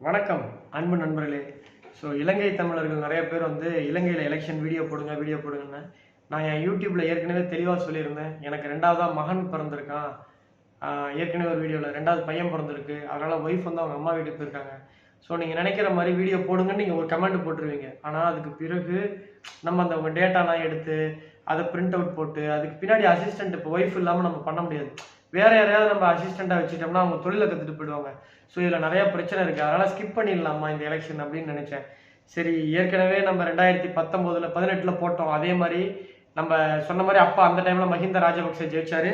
வணக்கம் அன்பு நண்பர்களே. ஸோ இலங்கை தமிழர்கள் நிறைய பேர் வந்து இலங்கையில் எலெக்ஷன் வீடியோ போடுங்கன்னு நான் என் யூடியூப்பில் ஏற்கனவே தெளிவாக சொல்லியிருந்தேன். எனக்கு ரெண்டாவதாக மகன் பிறந்திருக்கான். ஏற்கனவே ஒரு வீடியோவில் ரெண்டாவது பையன் பிறந்திருக்கு, அதனால் ஒய்ஃப் வந்து அவங்க அம்மா வீட்டுக்கு போயிருக்காங்க. ஸோ நீங்கள் நினைக்கிற மாதிரி வீடியோ போடுங்கன்னு நீங்கள் ஒரு கமெண்ட் போட்டுருவீங்க. ஆனால் அதுக்கு பிறகு நம்ம அந்த உங்கள் டேட்டாலாம் எடுத்து அதை பிரிண்ட் அவுட் போட்டு அதுக்கு பின்னாடி அசிஸ்டன்ட் இப்போ ஒய்ஃப் இல்லாமல் நம்ம பண்ண முடியாது. வேற யாரையாவது நம்ம அசிஸ்டண்ட்டாக வச்சுட்டோம்னா அவங்க தொழிலை கற்றுட்டு போயிடுவாங்க. ஸோ இதில் நிறைய பிரச்சனை இருக்குது, அதனால் ஸ்கிப் பண்ணிடலாமா இந்த எலெக்ஷன் அப்படின்னு நினச்சேன். சரி, ஏற்கனவே நம்ம 2019 18 போட்டோம். அதே மாதிரி நம்ம சொன்ன மாதிரி அப்பா அந்த டைமில் மஹிந்த ராஜபக்சே ஜெயிச்சாரு.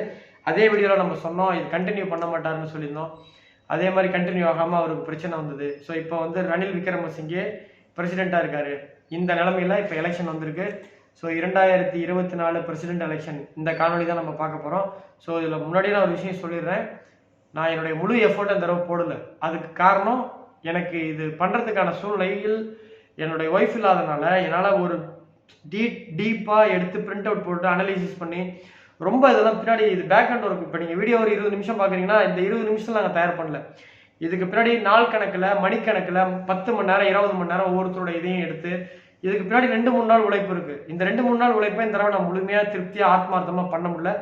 அதே வீடியோவில் நம்ம சொன்னோம் இது கண்டினியூ பண்ண மாட்டாருன்னு சொல்லியிருந்தோம். அதே மாதிரி கண்டினியூ ஆகாமல் அவருக்கு பிரச்சனை வந்தது. ஸோ இப்போ வந்து ரணில் விக்ரமசிங்கே பிரசிடெண்ட்டாக இருக்காரு. இந்த நிலைமையில இப்போ எலெக்ஷன் வந்திருக்கு. ஸோ 2024 பிரசிடென்ட் எலெக்ஷன் இந்த காணொலி தான் நம்ம பார்க்க போகிறோம். ஸோ இதில் முன்னாடியே நான் ஒரு விஷயம் சொல்லிடுறேன். நான் என்னுடைய முழு எஃபோர்ட் அந்த தடவை போடலை. அதுக்கு காரணம் எனக்கு இது பண்ணுறதுக்கான சூழ்நிலையில் என்னுடைய ஒய்ஃப் இல்லாதனால என்னால் ஒரு டீப்பாக எடுத்து பிரிண்ட் அவுட் போட்டு அனலைசிஸ் பண்ணி ரொம்ப இதெல்லாம் பின்னாடி இது பேக்ஹண்ட் ஒர்க். இப்போ நீங்கள் வீடியோ ஒரு 20 நிமிஷம் பார்க்குறீங்கன்னா இந்த 20 நிமிஷத்தில் நாங்கள் தயார் பண்ணல. இதுக்கு பின்னாடி நாள் கணக்கில் மணிக்கணக்கில் 10 மணி நேரம் 20 மணி நேரம் ஒவ்வொருத்தரோட இதையும் எடுத்து இதுக்கு பின்னாடி 2-3 நாள் உழைப்பு இருக்குது. இந்த 2-3 நாள் உழைப்பை இந்த தடவை நான் முழுமையாக திருப்தியாக ஆத்மார்த்தமாக பண்ண முடியல.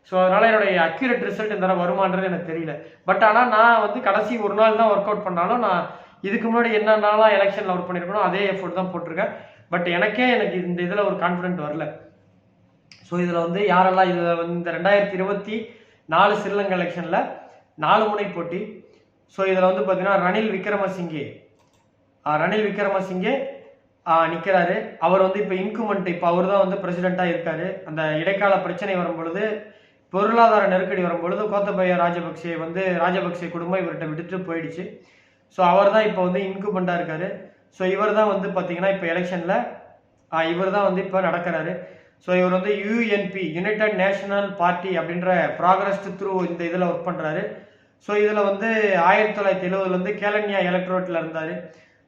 ஸோ அதனால் என்னுடைய அக்யூரேட் ரிசல்ட் இந்த தடவை வருமானது எனக்கு தெரியல. பட் ஆனால் நான் வந்து கடைசி ஒரு நாள் தான் ஒர்க் அவுட் பண்ணாலும் நான் இதுக்கு முன்னாடி என்னென்னலாம் எலெக்ஷனில் ஒர்க் பண்ணியிருக்கணும் அதே எஃபோர்ட் தான் போட்டிருக்கேன். பட் எனக்கு இந்த இதில் ஒரு கான்ஃபிடென்ட் வரல. ஸோ இதில் வந்து யாரெல்லாம் இதில் வந்து இந்த 2024 ஸ்ரீலங்கா எலெக்ஷனில் 4 முனை போட்டி. ஸோ இதில் வந்து பார்த்தீங்கன்னா ரணில் விக்ரமசிங்கே நிற்கிறாரு. அவர் வந்து இப்போ இன்குமெண்ட், இப்போ அவர் தான் வந்து பிரசிடெண்ட்டாக இருக்காரு. அந்த இடைக்கால பிரச்சனை வரும்பொழுது, பொருளாதார நெருக்கடி வரும்பொழுது கோத்தபய ராஜபக்சே குடும்பம் இவர்கிட்ட விட்டுட்டு போயிடுச்சு. ஸோ அவர் தான் இப்போ வந்து இன்குமெண்ட்டாக இருக்காரு. ஸோ இவர் தான் வந்து பார்த்தீங்கன்னா இப்போ எலெக்ஷனில் இவர் தான் வந்து இப்போ நடக்கிறாரு. ஸோ இவர் வந்து யூஎன்பி யுனைடெட் நேஷனல் பார்ட்டி அப்படின்ற ப்ராக்ரஸ் த்ரூ இந்த இதில் ஒர்க் பண்ணுறாரு. ஸோ இதில் வந்து 1970 வந்து கேலன்யா எலக்ட்ரோட்டில் இருந்தார்.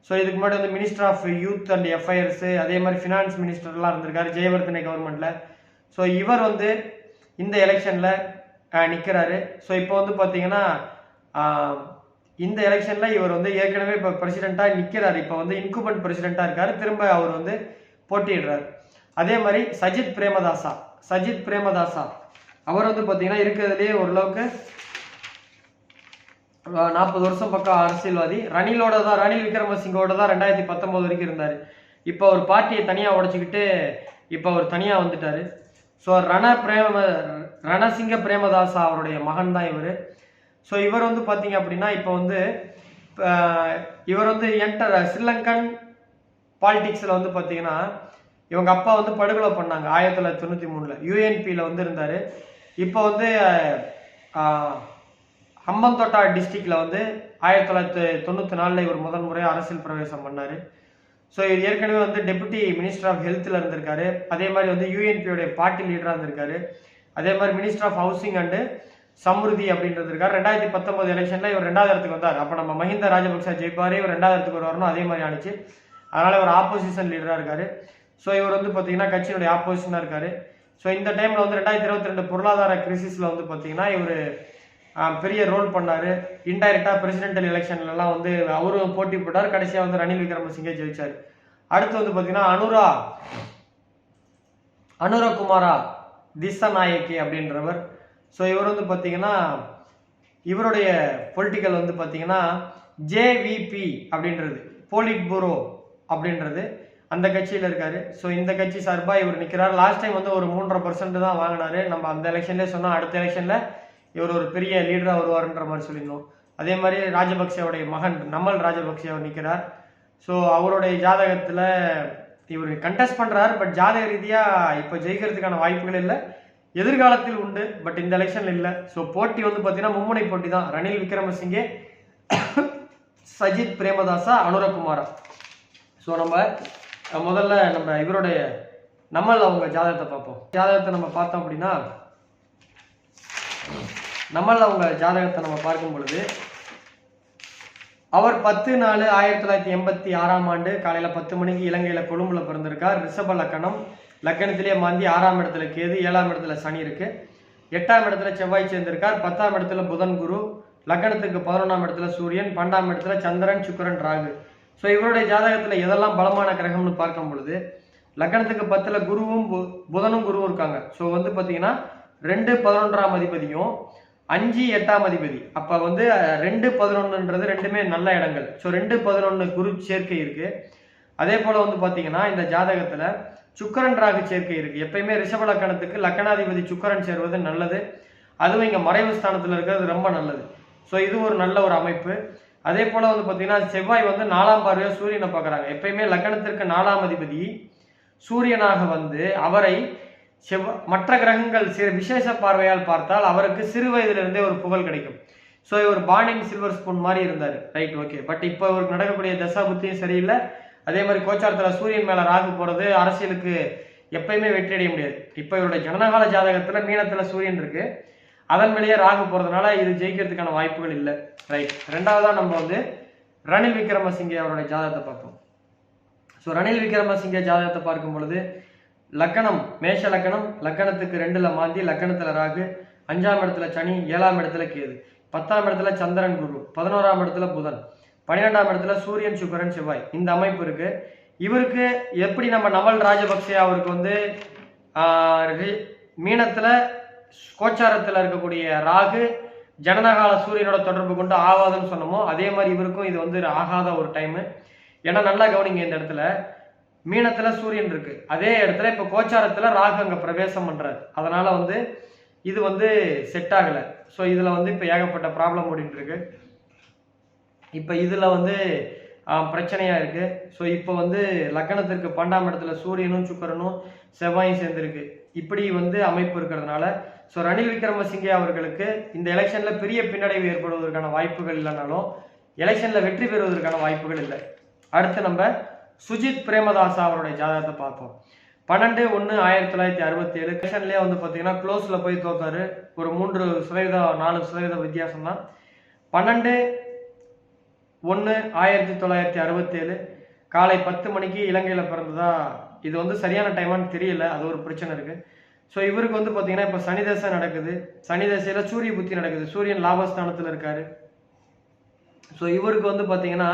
ஸோ இதுக்கு முன்னாடி வந்து minister of youth and affairs, அதே மாதிரி ஃபினான்ஸ் மினிஸ்டர்லாம் இருந்திருக்காரு ஜெயவர்தனை கவர்மெண்ட்டில். ஸோ இவர் வந்து இந்த எலெக்ஷனில் நிற்கிறாரு. ஸோ இப்போ வந்து பார்த்தீங்கன்னா இந்த எலெக்ஷனில் இவர் வந்து ஏற்கனவே இப்போ பிரசிடெண்ட்டாக நிற்கிறார். இப்போ வந்து இன்குபென்ட் பிரசிடெண்ட்டாக இருக்கார். திரும்ப அவர் வந்து போட்டியிடுறார். அதே மாதிரி சஜித் பிரேமதாசா அவர் வந்து பார்த்தீங்கன்னா இருக்கிறதுலே ஓரளவுக்கு 40 வருஷம் பக்கம் அரசியல்வாதி. ரணில் விக்ரமசிங்கோட தான் 2019 வரைக்கும் இருந்தார். இப்போ அவர் பார்ட்டியை தனியாக உடைச்சிக்கிட்டு இப்போ அவர் தனியாக வந்துட்டார். ஸோ ரணசிங்க பிரேமதாசா அவருடைய மகன் தான் இவர். ஸோ இவர் வந்து பார்த்தீங்க அப்படின்னா இப்போ வந்து இவர் வந்து ஸ்ரீலங்கன் பாலிடிக்ஸில் வந்து பார்த்தீங்கன்னா இவங்க அப்பா வந்து படுகொலை பண்ணாங்க 1993 யூஎன்பியில் வந்து இருந்தார். இப்போ வந்து ஹம்பந்தோட்டா டிஸ்ட்ரிக்டில் வந்து 1994 இவர் முதல் முறை அரசியல் பிரவேசம் பண்ணார். ஸோ இவர் ஏற்கனவே வந்து டெபுட்டி மினிஸ்டர் ஆஃப் ஹெல்த்தில் இருந்திருக்காரு. அதே மாதிரி வந்து யூஎன்பியோடைய பார்ட்டி லீடராக இருந்திருக்காரு. அதே மாதிரி minister of housing and Samruddhi அப்படின்றது இருக்கார். 2019 எலெக்ஷனில் இவர் 2வது இடத்துக்கு வந்தார். அப்போ நம்ம மஹிந்த ராஜபக்சே ஜெயிப்பாரே, இவர் 2வது இடத்துக்கு வரணும், அதே மாதிரி ஆனிச்சு. அதனால் இவர் ஆப்போசிஷன் லீடராக இருக்கார். ஸோ இவர் வந்து பார்த்தீங்கன்னா கட்சியினுடைய ஆப்போசிஷனாக இருக்கார். ஸோ இந்த டைமில் வந்து 2022 பொருளாதார கிரிசிஸில் வந்து பார்த்தீங்கன்னா இவர் பெரிய ரோல் பண்ணார். இன்டைரக்டாக பிரசிடென்டல் எலெக்ஷன்லாம் வந்து அவரும் போட்டி போட்டார். கடைசியாக வந்து ரணில் விக்ரமசிங்கே ஜெயிச்சார். அடுத்து வந்து பார்த்தீங்கன்னா அனுரகுமாரா திசாநாயக்கி அப்படின்றவர். ஸோ இவர் வந்து பார்த்தீங்கன்னா இவருடைய பொலிட்டிக்கல் வந்து பார்த்தீங்கன்னா ஜேவிபி அப்படின்றது போலிட் பூரோ அப்படின்றது அந்த கட்சியில் இருக்காரு. ஸோ இந்த கட்சி சார்பாக இவர் நிற்கிறார். லாஸ்ட் டைம் வந்து ஒரு 3.5% தான் வாங்கினாரு. நம்ம அந்த எலெக்ஷன்லேயே சொன்னோம் அடுத்த எலெக்ஷனில் இவர் ஒரு பெரிய லீடராக வருவார்ன்ற மாதிரி சொல்லியிருந்தோம். அதே மாதிரி ராஜபக்சேவுடைய மகன் நமல் ராஜபக்சே அவர் நிற்கிறார். ஸோ அவருடைய ஜாதகத்தில் இவர் கண்டெஸ்ட் பண்ணுறார். பட் ஜாதக ரீதியாக இப்போ ஜெயிக்கிறதுக்கான வாய்ப்புகள் இல்லை, எதிர்காலத்தில் உண்டு. பட் இந்த எலெக்ஷனில் இல்லை. ஸோ போட்டி வந்து பார்த்தீங்கன்னா மும்முனை போட்டி தான். ரணில் விக்ரமசிங்கே, சஜித் பிரேமதாசா, அனுரகுமாரா. ஸோ முதல்ல நம்ம இவருடைய அவங்க ஜாதகத்தை பார்ப்போம். ஜாதகத்தை நம்ம பார்த்தோம் அப்படின்னா அவங்க ஜாதகத்தை நம்ம பார்க்கும் பொழுது அவர் 10/4/1986 காலையில் 10 மணிக்கு இலங்கையில் கொழும்புல பிறந்திருக்கார். ரிஷப லக்கணம், லக்கணத்திலே மாந்தி, 6ஆம் இடத்துல கேது, 7ஆம் இடத்துல சனி இருக்கு, 8ஆம் இடத்துல செவ்வாய் சேர்ந்திருக்கார், 10ஆம் இடத்துல புதன் குரு, லக்னத்துக்கு 11ஆம் இடத்துல சூரியன், 12ஆம் இடத்துல சந்திரன், சுக்கிரன், ராகு. ஸோ இவருடைய ஜாதகத்துல எதெல்லாம் பலமான கிரகம்னு பார்க்கும் பொழுது லக்னத்துக்கு 10ல குருவும் புதனும் குருவும் இருக்காங்க. ஸோ வந்து பார்த்தீங்கன்னா 2 11ஆம் அதிபதியும் 5 8ஆம் அதிபதி. அப்ப வந்து 2 11ன்றது ரெண்டுமே நல்ல இடங்கள். ஸோ 2 11 குரு சேர்க்கை இருக்கு. அதே போல வந்து பாத்தீங்கன்னா இந்த ஜாதகத்துல சுக்கிரன் ராகு சேர்க்கை இருக்கு. எப்பயுமே ரிஷப லக்கணத்துக்கு லக்கணாதிபதி சுக்கிரன் சேர்வது நல்லது. அதுவும் இங்க மறைவு ஸ்தானத்துல இருக்கிறது ரொம்ப நல்லது. ஸோ இது ஒரு நல்ல ஒரு அமைப்பு. அதே போல வந்து பாத்தீங்கன்னா செவ்வாய் வந்து 4ஆம் பார்வையா சூரியனை பார்க்கறாங்க. எப்பயுமே லக்கணத்திற்கு 4ஆம் அதிபதி சூரியனாக வந்து அவரை மற்ற கிரகங்கள் விசேஷ பார்வையால் பார்த்தால் அவருக்கு சிறு வயதிலிருந்தே ஒரு புகழ் கிடைக்கும். ஸோ இவர் பாண்டிங் சில்வர் ஸ்பூன் மாதிரி இருந்தார். Right, okay. பட் இப்போ இவருக்கு நடக்கக்கூடிய தசா புத்தியும் சரியில்லை. அதே மாதிரி கோச்சாரத்துல சூரியன் மேல ராகு போறது அரசியலுக்கு எப்பயுமே வெற்றி அடைய முடியாது. இப்போ இவருடைய ஜனனகால ஜாதகத்துல மீனத்துல சூரியன் இருக்கு. அதன் மேலேயே ராகு போறதுனால இது ஜெயிக்கிறதுக்கான வாய்ப்புகள் இல்லை. ரைட். ரெண்டாவதா நம்ம வந்து ரணில் விக்ரமசிங்கே அவருடைய ஜாதகத்தை பார்ப்போம். ஸோ ரணில் விக்ரமசிங்கே ஜாதகத்தை பார்க்கும் பொழுது லக்கணம் மேஷ லக்கணம், லக்கணத்துக்கு 2ல மாந்தி, லக்கணத்துல ராகு, 5ஆம் இடத்துல சனி, 7ஆம் இடத்துல கேது, 10ஆம் இடத்துல சந்திரன் குரு, 11ஆம் இடத்துல புதன், 12ஆம் இடத்துல சூரியன் சுக்கிரன் செவ்வாய். இந்த அமைப்பு இருக்கு. இவருக்கு எப்படி நம்ம நமல் ராஜபக்சே அவருக்கு வந்து மீனத்துல கோச்சாரத்துல இருக்கக்கூடிய ராகு ஜனனகால சூரியனோட தொடர்பு கொண்டு ஆகாதுன்னு சொன்னோமோ அதே மாதிரி இவருக்கும் இது வந்து ஆகாத ஒரு டைம். ஏன்னா நல்லா கவனிங்க, இந்த இடத்துல மீனத்துல சூரியன் இருக்கு, அதே இடத்துல இப்ப கோச்சாரத்துல ராகு அங்க பிரவேசம் பண்றாரு. அதனால வந்து இது வந்து செட் ஆகல. ஸோ இதுல வந்து இப்ப ஏகப்பட்ட ப்ராப்ளம் ஓடிட்டு இருக்கு. இப்ப இதுல வந்து பிரச்சனையா இருக்கு. ஸோ இப்போ வந்து லக்கணத்திற்கு 12ஆம் இடத்துல சூரியனும் சுக்கிரனும் செவ்வாயும் சேர்ந்திருக்கு. இப்படி வந்து அமைப்பு இருக்கிறதுனால ஸோ ரணில் விக்ரமசிங்கே அவர்களுக்கு இந்த எலெக்ஷன்ல பெரிய பின்னடைவு ஏற்படுவதற்கான வாய்ப்புகள் இல்லைனாலும் எலெக்ஷன்ல வெற்றி பெறுவதற்கான வாய்ப்புகள் இல்லை. அடுத்து நம்ம சுஜித் பிரேமதாசா அவருடைய ஜாதகத்தை பார்ப்போம். 12/1/1967 எலெக்ஷன்லேயே வந்து பார்த்தீங்கன்னா க்ளோஸ்ல போய் தோத்தாரு. ஒரு 3% 4% வித்தியாசம் தான். 12/1/1967 காலை 10 மணிக்கு இலங்கையில பிறந்ததா. இது வந்து சரியான டைமான்னு தெரியல, அது ஒரு பிரச்சனை இருக்கு. ஸோ இவருக்கு வந்து பார்த்தீங்கன்னா இப்போ சனி தசை நடக்குது. சனி தசையில சூரிய புத்தி நடக்குது. சூரியன் லாபஸ்தானத்தில் இருக்காரு. ஸோ இவருக்கு வந்து பார்த்தீங்கன்னா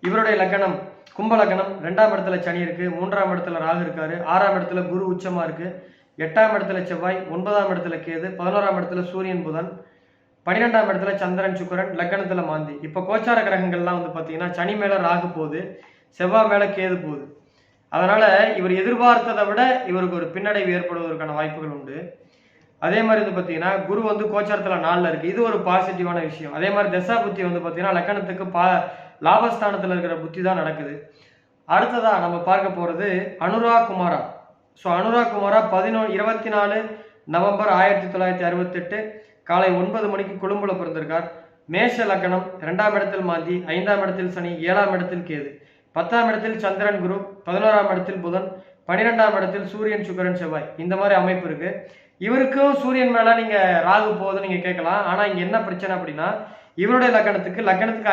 இவருடைய லக்கணம் கும்ப லக்கணம், 2ஆம் இடத்துல சனி இருக்கு, 3ஆம் இடத்துல ராகு இருக்காரு, 6ஆம் இடத்துல குரு உச்சமா இருக்கு, 8ஆம் இடத்துல செவ்வாய், 9ஆம் இடத்துல கேது, 11ஆம் இடத்துல சூரியன் புதன், 12ஆம் இடத்துல சந்திரன் சுக்கிரன், லக்கணத்துல மாந்தி. இப்ப கோச்சார கிரகங்கள்லாம் வந்து பாத்தீங்கன்னா சனி மேல ராகு போகுது, செவ்வாய் மேல கேது போகுது. அதனால இவர் எதிர்பார்த்ததை விட இவருக்கு ஒரு பின்னடைவு ஏற்படுவதற்கான வாய்ப்புகள் உண்டு. அதே மாதிரி வந்து பாத்தீங்கன்னா குரு வந்து கோச்சாரத்துல 4ல இருக்கு. இது ஒரு பாசிட்டிவான விஷயம். அதே மாதிரி தசா புத்தி வந்து பாத்தீங்கன்னா லக்கணத்துக்கு லாபஸ்தானத்துல இருக்கிற புத்தி தான் நடக்குது. அடுத்ததா நம்ம பார்க்க போறது அனுராக் குமாரா. ஸோ அனுராக் குமாரா 24 நவம்பர் 1968 காலை 9 மணிக்கு கொழும்புல பிறந்திருக்கார். மேஷ லக்கணம், 2ஆம் இடத்தில் மாந்தி, 5ஆம் இடத்தில் சனி, 7ஆம் இடத்தில் கேது, 10ஆம் இடத்தில் சந்திரன் குரு, 11ஆம் இடத்தில் புதன், 12ஆம் இடத்தில் சூரியன் சுக்கிரன் செவ்வாய். இந்த மாதிரி அமைப்பு இருக்கு. இவருக்கும் சூரியன் மேல நீங்க ராகு போகுதுன்னு நீங்க கேட்கலாம். ஆனா இங்க என்ன பிரச்சனை அப்படின்னா இவருடைய லக்கணத்துக்கு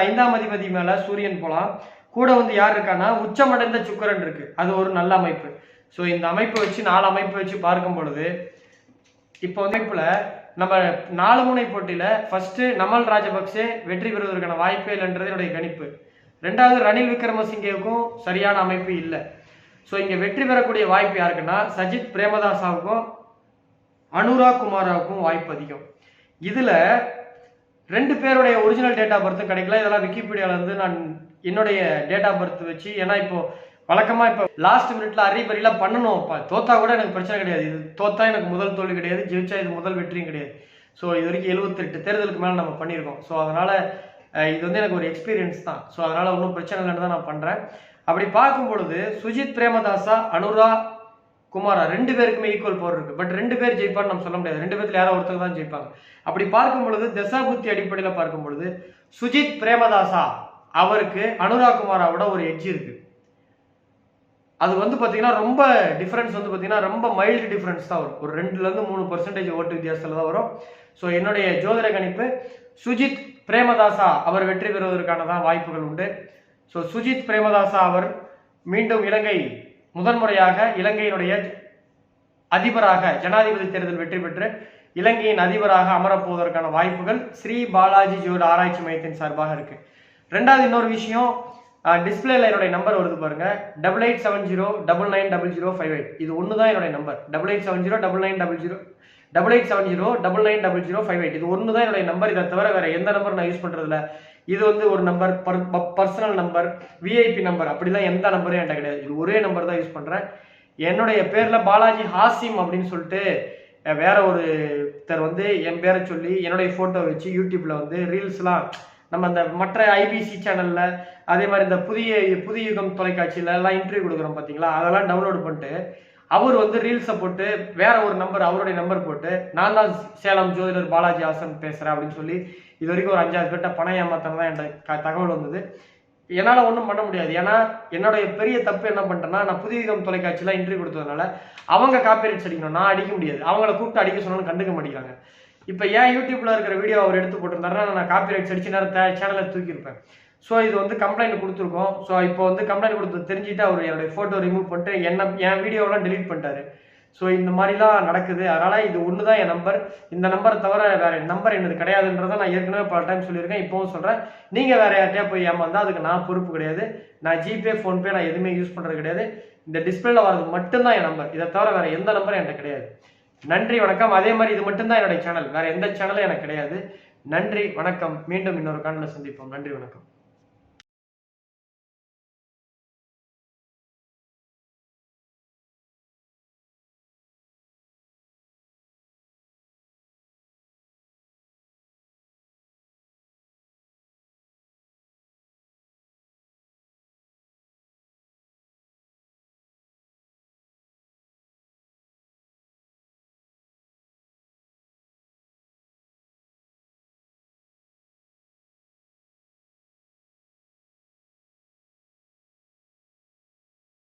5ஆம் அதிபதி மேல சூரியன் போலாம். கூட வந்து யார் இருக்கான்னா உச்சமடைந்த சுக்கிரன் இருக்கு. அது ஒரு நல்ல அமைப்பு. ஸோ இந்த அமைப்பு வச்சு 4 அமைப்பு வச்சு பார்க்கும் பொழுது இப்போ அமைப்புல நம்ம 4 முனை போட்டியில ஃபர்ஸ்ட் நமல் ராஜபக்சே வெற்றி பெறுவதற்கான வாய்ப்பே இல்லைன்றது என்னுடைய கணிப்பு. 2வது ரணில் விக்ரமசிங்கேவுக்கும் சரியான அமைப்பு இல்லை. ஸோ இங்க வெற்றி பெறக்கூடிய வாய்ப்பு யாருக்குன்னா சஜித் பிரேமதாசாவுக்கும் அனுராக் குமாராவுக்கும் வாய்ப்பு அதிகம். இதுல 2 பேருடைய ஒரிஜினல் டேட் ஆஃப் பர்த் கிடைக்கல. இதெல்லாம் விக்கிபீடியால இருந்து நான் என்னுடைய டேட் ஆஃப் பர்த் வச்சு, ஏன்னா இப்போ வழக்கமா இப்போ லாஸ்ட் மினிட்ல அறிபறிலாம் பண்ணணும். தோத்தா கூட எனக்கு பிரச்சனை கிடையாது. இது தோத்தா எனக்கு முதல் தோல்வி கிடையாது, ஜெயிச்சா இது முதல் வெற்றியும் கிடையாது. ஸோ இது வரைக்கும் 78 தேர்தலுக்கு மேலே நம்ம பண்ணியிருக்கோம். ஸோ அதனால இது வந்து எனக்கு ஒரு எக்ஸ்பீரியன்ஸ் தான். ஸோ அதனால ஒன்றும் பிரச்சனை இல்லைன்னு தான் நான் பண்றேன். அப்படி பார்க்கும் பொழுது சுஜித் பிரேமதாசா அனுராக் குமாரா 2 பேருக்குமே ஈக்குவல் பவர் இருக்கு. பட் 2 பேர் ஜெயிப்பான்னு நம்ம சொல்ல முடியாது. 2 பேர்த்துல யாரோ ஒருத்தர் தான் ஜெயிப்பாங்க. அப்படி பார்க்கும் பொழுது தசாபுத்தி அடிப்படையில் பார்க்கும் பொழுது சுஜித் பிரேமதாசா அவருக்கு அனுராக் குமாராவோட ஒரு எட்ஜ் இருக்கு. அது வந்து பாத்தீங்கன்னா ரொம்ப டிஃபரன்ஸ் வந்து பாத்தீங்கன்னா ரொம்ப மைல்டு டிஃபரன்ஸ் தான் வரும். ஒரு 2-3% ஓட்டு வித்தியாசத்துல தான் வரும். ஸோ என்னுடைய ஜோதிட கணிப்பு சுஜித் பிரேமதாசா அவர் வெற்றி பெறுவதற்கான தான் வாய்ப்புகள் உண்டு. ஸோ சுஜித் பிரேமதாசா அவர் மீண்டும் இலங்கை முதன்முறையாக இலங்கையினுடைய அதிபராக ஜனாதிபதி தேர்தல் வெற்றி பெற்று இலங்கையின் அதிபராக அமரப்போவதற்கான வாய்ப்புகள் ஸ்ரீ பாலாஜி ஜோதிட ஆராய்ச்சி மையத்தின் சார்பாக இருக்கு. ரெண்டாவது இன்னொரு விஷயம், டிஸ்பிளேல என்னுடைய நம்பர் வருது பாருங்க, 8870990058. இது ஒன்று தான் என்னுடைய நம்பர். 8870990058 இது ஒன்று தான் என்னுடைய நம்பர். இதை தவிர வேற எந்த நம்பர் நான் யூஸ் பண்றதில்ல. இது வந்து ஒரு number, personal number, VIP number, அப்படிலாம் எந்த நம்பரும் என்கிட்ட கிடையாது. இது ஒரே நம்பர் தான் யூஸ் பண்றேன். என்னுடைய பேர்ல பாலாஜி ஹாசிம் அப்படின்னு சொல்லிட்டு வேற ஒருத்தர் வந்து என் பேரை சொல்லி என்னுடைய போட்டோ வச்சு யூடியூப்ல வந்து ரீல்ஸ்லாம், நம்ம அந்த மற்ற ஐபிசி சேனல்ல, அதே மாதிரி இந்த புதிய யுகம் தொலைக்காட்சியில எல்லாம் இன்டர்வியூ கொடுக்குறோம் பாத்தீங்களா, அதெல்லாம் டவுன்லோட் பண்ணிட்டு அவர் வந்து ரீல்ஸை போட்டு வேற ஒரு நம்பர், அவருடைய நம்பர் போட்டு நான் தான் சேலம் ஜோதிடர் பாலாஜி ஹாசன் பேசுறேன் அப்படின்னு சொல்லி இது வரைக்கும் ஒரு 5-6 பேர்ட்ட பணம் ஏமாத்தம் தான் என்கிட்ட தகவல் வந்தது. என்னால் ஒன்றும் பண்ண முடியாது. ஏன்னா என்னுடைய பெரிய தப்பு என்ன பண்ணிட்டேன்னா, நான் புதிய யுகம் தொலைக்காட்சியில் இன்டர்வியூ கொடுத்ததுனால அவங்க காப்பிரைட்ஸ் அடிக்கணும், நான் அடிக்க முடியாது. அவங்கள கூப்பிட்டு அடிக்க சொன்னாலும் கண்டுக்க மாட்டேங்கிறாங்க. இப்போ ஏன் யூடியூப்ல இருக்கிற வீடியோ அவர் எடுத்து போட்டிருந்தாருன்னா நான் காப்பிரைட்ஸ் அடிச்சு நேரம் சேனலை தூக்கியிருப்பேன். ஸோ இது வந்து கம்ப்ளைண்ட் கொடுத்துருக்கோம். ஸோ இப்போ வந்து கம்ப்ளைண்ட் கொடுத்து தெரிஞ்சுட்டு அவர் என்னுடைய ஃபோட்டோ ரிமூவ் பண்ணிட்டு என் வீடியோலாம் டெலீட் பண்ணிட்டாரு. ஸோ இந்த மாதிரிலாம் நடக்குது. அதனால இது ஒன்று தான் என் நம்பர். இந்த நம்பரை தவிர வேற நம்பர் என்னது கிடையாதுன்றதை நான் ஏற்கனவே பல டைம் சொல்லியிருக்கேன், இப்போவும் சொல்கிறேன். நீங்கள் வேற யார்ட்டையா போய் ஏமாந்தா அதுக்கு நான் பொறுப்பு கிடையாது. நான் ஜிபே, ஃபோன்பே நான் எதுவுமே யூஸ் பண்ணுறது கிடையாது. இந்த டிஸ்பிளேல வரது மட்டும்தான் என் நம்பர். இதை தவிர வேற எந்த நம்பரும் என்கிட்ட கிடையாது. நன்றி, வணக்கம். அதே மாதிரி இது மட்டும்தான் என்னுடைய சேனல், வேற எந்த சேனலும் எனக்கு கிடையாது. நன்றி, வணக்கம். மீண்டும் இன்னொரு காணொளியில் சந்திப்போம். நன்றி, வணக்கம்.